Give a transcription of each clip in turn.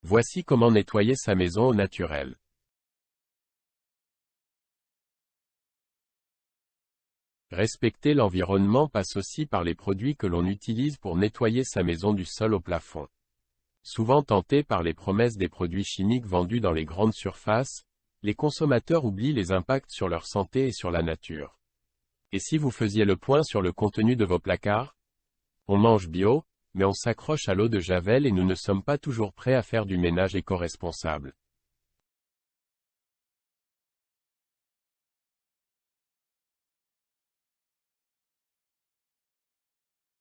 Voici comment nettoyer sa maison au naturel. Respecter l'environnement passe aussi par les produits que l'on utilise pour nettoyer sa maison du sol au plafond. Souvent tentés par les promesses des produits chimiques vendus dans les grandes surfaces, les consommateurs oublient les impacts sur leur santé et sur la nature. Et si vous faisiez le point sur le contenu de vos placards? On mange bio, mais on s'accroche à l'eau de Javel et nous ne sommes pas toujours prêts à faire du ménage éco-responsable.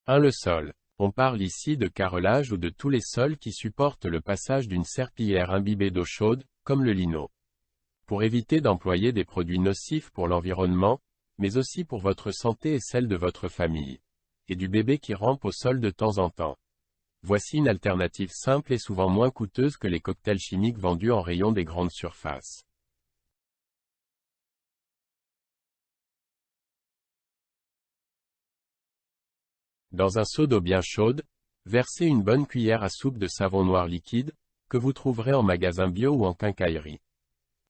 Le sol. On parle ici de carrelage ou de tous les sols qui supportent le passage d'une serpillière imbibée d'eau chaude, comme le lino. Pour éviter d'employer des produits nocifs pour l'environnement, mais aussi pour votre santé et celle de votre famille, et du bébé qui rampe au sol de temps en temps. Voici une alternative simple et souvent moins coûteuse que les cocktails chimiques vendus en rayon des grandes surfaces. Dans un seau d'eau bien chaude, versez une bonne cuillère à soupe de savon noir liquide, que vous trouverez en magasin bio ou en quincaillerie.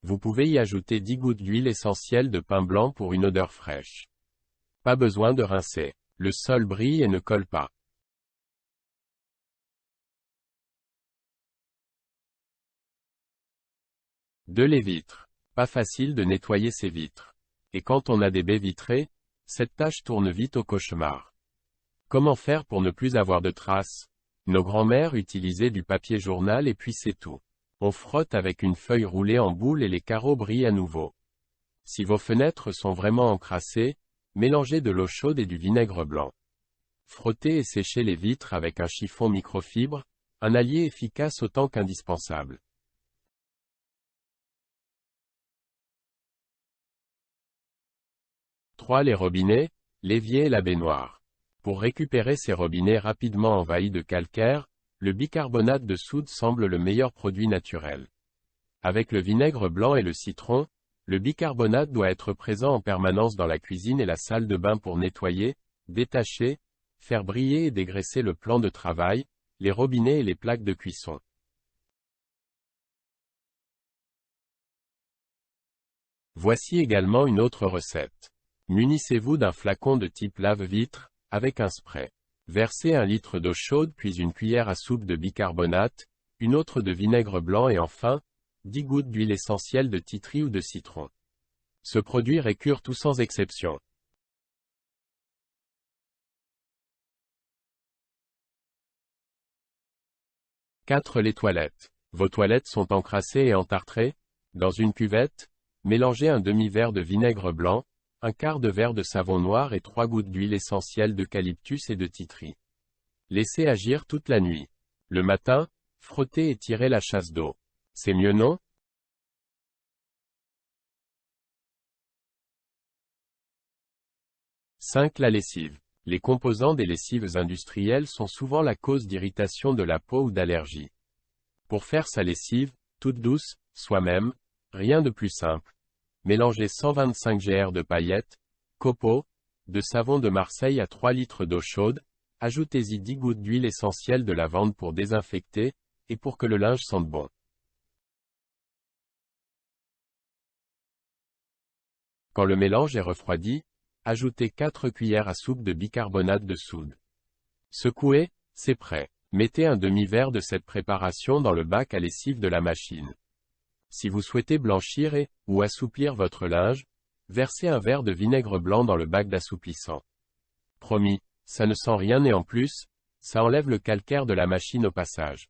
Vous pouvez y ajouter 10 gouttes d'huile essentielle de pin blanc pour une odeur fraîche. Pas besoin de rincer. Le sol brille et ne colle pas. Les vitres. Pas facile de nettoyer ces vitres. Et quand on a des baies vitrées, cette tâche tourne vite au cauchemar. Comment faire pour ne plus avoir de traces? Nos grands-mères utilisaient du papier journal et puis c'est tout. On frotte avec une feuille roulée en boule et les carreaux brillent à nouveau. Si vos fenêtres sont vraiment encrassées, mélangez de l'eau chaude et du vinaigre blanc. Frottez et séchez les vitres avec un chiffon microfibre, un allié efficace autant qu'indispensable. Les robinets, l'évier et la baignoire. Pour récupérer ces robinets rapidement envahis de calcaire, le bicarbonate de soude semble le meilleur produit naturel. Avec le vinaigre blanc et le citron, le bicarbonate doit être présent en permanence dans la cuisine et la salle de bain pour nettoyer, détacher, faire briller et dégraisser le plan de travail, les robinets et les plaques de cuisson. Voici également une autre recette. Munissez-vous d'un flacon de type lave-vitre, avec un spray. Versez 1 litre d'eau chaude puis une cuillère à soupe de bicarbonate, une autre de vinaigre blanc et enfin, 10 gouttes d'huile essentielle de titri ou de citron. Ce produit récure tout sans exception. Les toilettes. Vos toilettes sont encrassées et entartrées? Dans une cuvette, mélangez un demi-verre de vinaigre blanc, un quart de verre de savon noir et 3 gouttes d'huile essentielle d'eucalyptus et de titri. Laissez agir toute la nuit. Le matin, frottez et tirez la chasse d'eau. C'est mieux non? La lessive. Les composants des lessives industrielles sont souvent la cause d'irritation de la peau ou d'allergies. Pour faire sa lessive, toute douce, soi-même, rien de plus simple. Mélangez 125 gr de paillettes, copeaux, de savon de Marseille à 3 litres d'eau chaude, ajoutez-y 10 gouttes d'huile essentielle de lavande pour désinfecter, et pour que le linge sente bon. Quand le mélange est refroidi, ajoutez 4 cuillères à soupe de bicarbonate de soude. Secouez, c'est prêt. Mettez un demi-verre de cette préparation dans le bac à lessive de la machine. Si vous souhaitez blanchir ou assouplir votre linge, versez un verre de vinaigre blanc dans le bac d'assouplissant. Promis, ça ne sent rien et en plus, ça enlève le calcaire de la machine au passage.